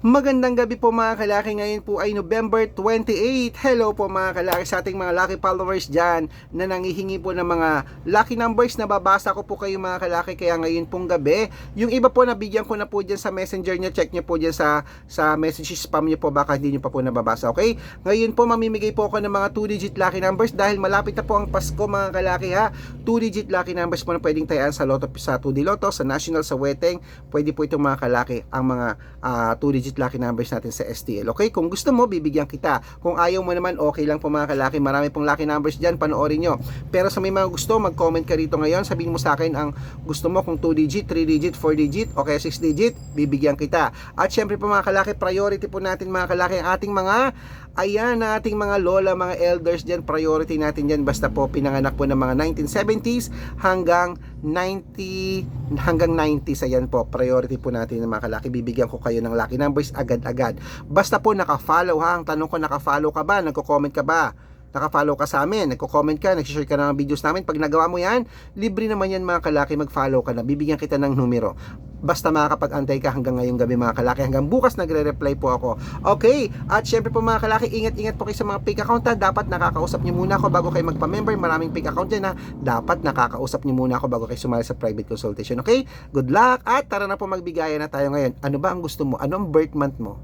Magandang gabi po mga kalaki, ngayon po ay November 28. Hello po mga kalaki sa ating mga lucky followers dyan na nangihingi po ng mga lucky numbers na babasa ko po kayo mga kalaki. Kaya ngayon pong gabi, yung iba po nabigyan ko na po dyan sa messenger nyo, check nyo po dyan sa message spam nyo po, baka hindi nyo pa po nababasa, okay? Ngayon po mamimigay po ako ng mga 2-digit lucky numbers dahil malapit na po ang Pasko mga kalaki ha. 2-digit lucky numbers po na pwedeng tayaan sa Lotto, sa 2D Lotto, sa National, sa Weteng. Pwede po itong mga kalaki ang mga 2-digit lucky numbers natin sa STL. Okay? Kung gusto mo, bibigyan kita. Kung ayaw mo naman, okay lang po mga kalaki. Marami pong lucky numbers dyan, panoorin nyo. Pero sa may mga gusto, mag-comment ka rito ngayon. Sabihin mo sa akin ang gusto mo, kung 2-digit, 3-digit, 4-digit, o kaya 6-digit, bibigyan kita. At syempre po mga kalaki, priority po natin mga kalaki ang ating mga ayan na ating mga lola, mga elders dyan, priority natin dyan, basta po pinanganak po ng mga 1970s hanggang 90s, ayan po, priority po natin ng mga kalaki. Bibigyan ko kayo ng lucky numbers agad-agad. Basta po naka-follow ha, ang tanong ko, naka-follow ka ba, nagko-comment ka ba? Naka-follow ka sa amin, nagko-comment ka, nag-share ka ng videos namin. Pag nagawa mo yan, libre naman yan mga kalaki, mag-follow ka na, bibigyan kita ng numero. Basta makakapag-antay ka hanggang ngayong gabi mga kalaki, hanggang bukas nagre-reply po ako. Okay, at syempre po mga kalaki, ingat-ingat po kayo sa mga fake account ha. Dapat nakakausap nyo muna ako bago kayo magpa-member. Maraming fake account dyan ha. Dapat nakakausap nyo muna ako bago kayo sumali sa private consultation. Okay, good luck at tara na po, magbigayan na tayo ngayon. Ano ba ang gusto mo? Ano ang birth month mo?